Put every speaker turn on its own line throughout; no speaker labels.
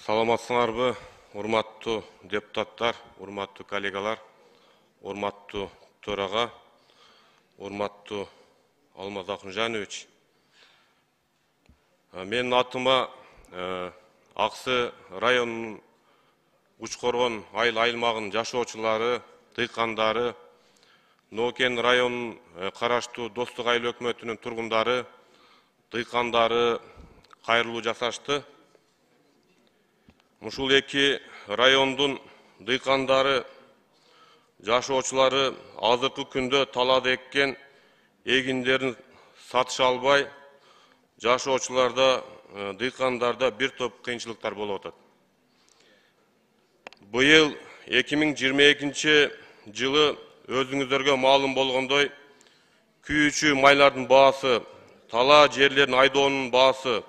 Саламатсыңарбы, урматтуу депутаттар, урматтуу коллегалар, урматтуу төрага, урматтуу Алмаз Акынжанович. Менин атыма Аксы районунун Учкоргон айыл аймагынын жашоочулары, дыйкандары, Нокен районунун караштуу Достук айыл өкмөтүнүн тургундары, дыйкандары кайрылуу жасашты. Ушул эки райондун дыйкандары, жашоочулары азыркы күндө талаада эккен эгиндерин сатыша албай, жашоочуларда, дыйкандарда бир топ кыйынчылыктар болуп атат. Быйыл 2022 жылы өзүңүздөргө маалым болгондой, күйүүчү майлардын баасы, талаа жерлерин айдоонун баасы,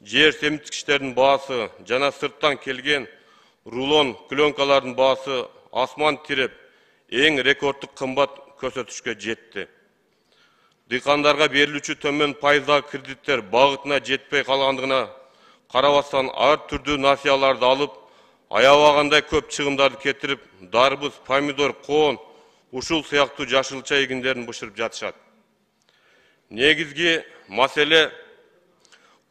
жер семирткичтердин баасы жана сырттан келген рулон пленкалардын баасы асман тиреп эң рекордтук кымбат көрсөтүшкө жетти. Дыйкандарга берилүүчү төмөн пайыздагы кредиттер багытына жетпей калгандыгына карабастан ар түрдүү насыяларды алып, аябагандай көп чыгымдарды кетирип, дарбыз, помидор, коон, ушул сыяктуу жашылча эгиндерин бышырып жатышат. Негизги маселе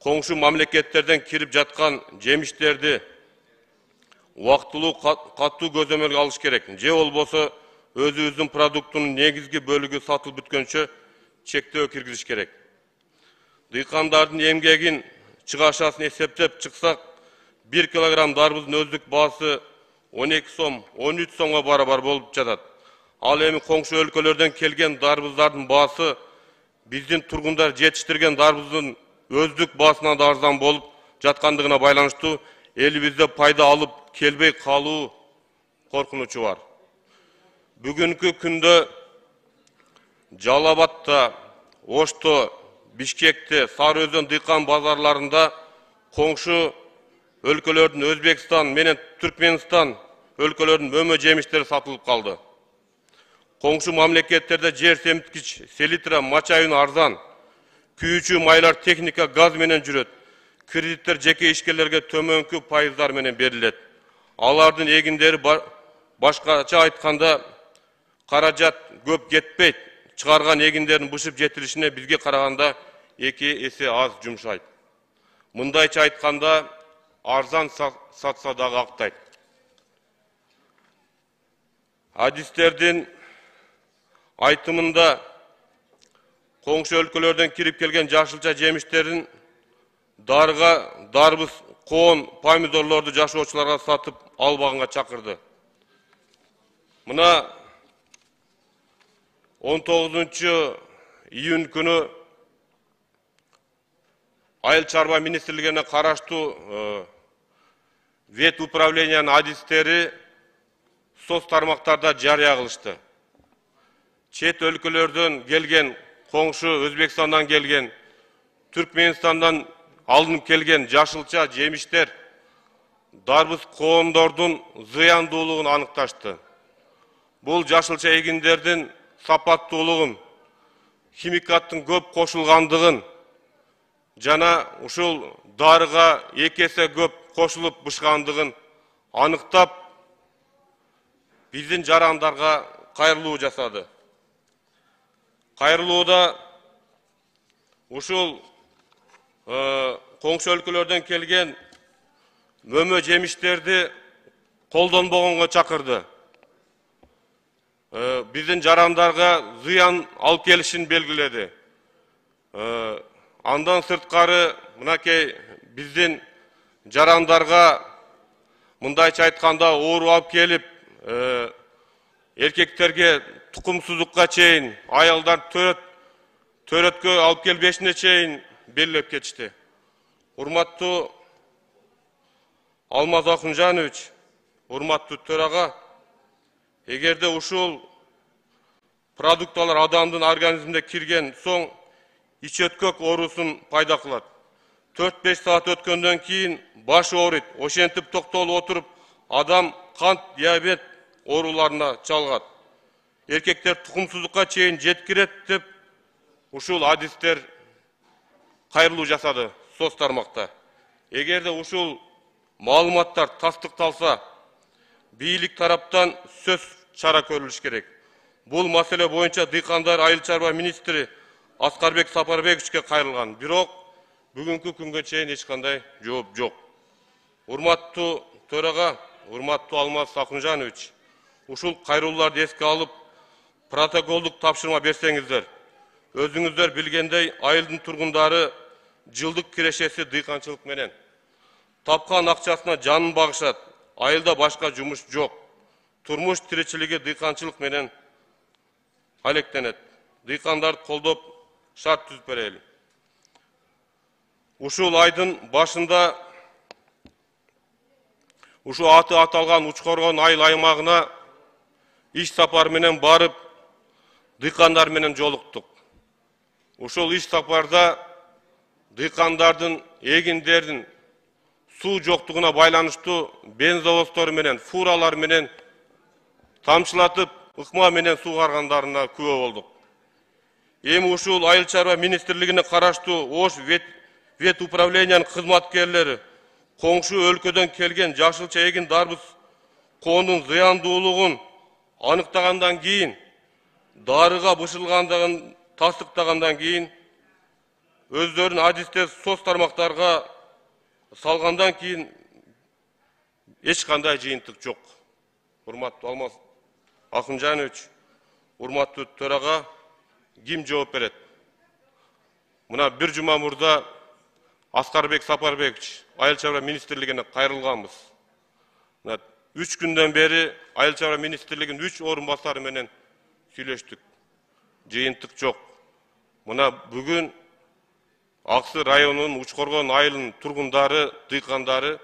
коңшу мамлекеттерден кирип жаткан жемиштерди убактылуу катуу көзөмөлгө алыш керек. Же болбосо өзүбүздүн продукттун негизги бөлүгү сатылып бүткөнчө чектөө киргизиш керек. Дыйкандардын эмгегин, чыгашасын эсептеп чыксак, 1 килограмм дарбыздын өздүк баасы 12 сом, 13 сомго барабар болуп жатат. Ал эми коңшу өлкөлөрдөн келген дарбыздардын баасы биздин тургундар жетиштирген дарбыздын өздүк баасынан да арзан болуп жаткандыгына байланыштуу элибизде пайда алып келбей калуу коркунучу бар. Бүгүнкү күндө Жалал Абадта, Ошто, Бишкекте, Сары Өзөн дыйкан базарларында коңшу өлкөлөрдүн Өзбекстан менен Түркменстан өлкөлөрдүн мөмө жемиштери сатылып калды. Коңшу мамлекеттерде жер семирткич, селитра, мачайын арзан, күйүүчү майлар техника, газ менен жүрөт. Кредиттер жеке ишкерлерге төмөнкү пайыздар менен берилет. Алардын эгиндери башкача айтканда каражат көп кетпейт. Чыгарган эгиндердин бышып жетилишине бизге караганда 2 эсе аз жумшайт. Мындайча айтканда арзан сатса дагы актайт. Адистердин айтымында коңшу өлкөлөрдөн кирип келген жашылча жемиштерин дарга, дарбыз, коон, помидорлорду жашоочуларга сатып албаганга чакырды. Мына 19 июнь күнү Айыл чарба министрлигине караштуу вет управлениянын адистери соц тармактарда жарыя кылышты. Чет өлкөлөрдөн келген, коңшу Өзбекстандан келген, Түркменстандан алынып келген жашылча жемиштер дарбыз, коондордун зыяндуулугун аныкташты. Бул жашылча эгиндердин сапаттуулугун, химикаттын көп кошулгандыгын жана ушул дарыга 2 эсе көп кошулуп бышкандыгын аныктап, биздин жарандарга кайрылуу жасады. Кайрылууда ушул коңшу өлкөлөрдөн келген мөмө жемиштерди колдонбогонго чакырды. Биздин жарандарга зыян алып келишин белгиледи. Андан сырткары мынакей биздин жарандарга мындайча айтканда оору алып келип, эркектерге тукумсуздукка чейин, аялдар төрөткө алып келбешине чейин белгилеп кетишти. Урматтуу Алмаз Акынжанович, урматтуу төрага, эгерде ушул продукталар адамдын организмине кирген соң ич өткөк оорусун пайда кылат. 4-5 саат өткөндөн кийин баш ооруйт. Ошентип токтолуп отуруп адам кант, диабет ооруларына чалгат. Эркектер тукумсуздукка чейин жеткирет деп ушул адистер кайрылуу жасады соц тармакта. Эгерде ушул Маалыматтар тастыкталса, бийлик тараптан сөз чара көрүлүш керек. Бул маселе боюнча дыйкандар айыл чарба министри Аскарбек Сапарбековичке кайрылган. Бирок бүгүнкү күнгө чейин эч кандай жооп жок. Урматтуу төрага, урматтуу Алмаз Акунжанович, ушул кайрылууларды эске алып, протоколдук тапшырма берсеңиздер. Өзүңүздөр билгендей, айылдын тургундары жылдык кирешеси дыйканчылык менен. Тапкан акчасына жанын багышат. Айылда башка жумуш жок. Турмуш тиричилиги дыйканчылык менен алектенет. Дыйкандарды колдоп шарт түзүп берели. Ушул айдын башында ушу аты аталган Учкоргон айыл аймагына иш сапар менен барып, дыйкандар менен жолуктук. Ушул иш сапарда дыйкандардын эгиндердин суу жоктугуна байланыштуу бензовоздор менен, фуралар менен тамчылатып, ыкма менен суу каргандарына күбө болдук. Эми ушул айыл чарба министрлигине караштуу Ош вет управлениянын кызматкерлери коңшу өлкөдөн келген жашылча эгин дарбыз коонун зыяндуулугун аныктагандан кийин, дарыга бышылгандыгын тастыктагандан кийин, өздөрүнүн адистер соц тармактарга салгандан кийин эч кандай жыйынтык жок. Урматтуу Алмаз Акунжанович, урматтуу төрага, ким жооп берет? Мына бир жума мурда Аскарбек Сапарбекович айыл чарба министрлигине кайрылганбыз. 3 күндөн бери айыл чарба министрлигинин 3 орун басары менен сүйлөштүк. Жыйынтык жок. Мына бүгүн Аксы районунун Учкоргон айылынын тургундары, дыйкандары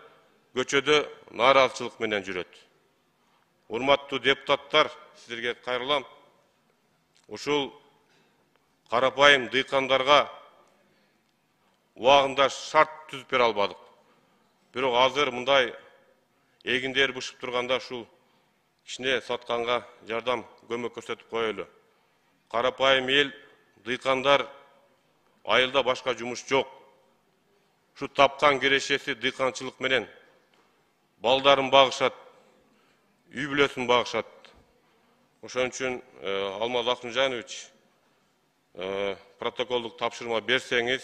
көчөдө нааразычылык менен жүрөт. Урматтуу депутаттар, сиздерге кайрылам. Ушул карапайым дыйкандарга убагында шарт түзүп бере албадык. Бирок азыр мындай эгиндер бышып турганда ушул кичине сатканга жардам көмөк көрсөтүп коелу. Карапайым эл, дыйкандар, айылда башка жумуш жок. Ушу тапкан кирешеси дыйканчылык менен балдарын багышат, үй бүлөсүн багышат. Ошон үчүн Алмаз Акунжанович, протоколдук тапшырма берсеңиз,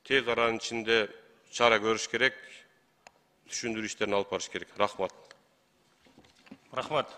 тез аранын ичинде чара көрүш керек, түшүндүрүү иштерин алып барыш керек. Рахмат.
Рахмат.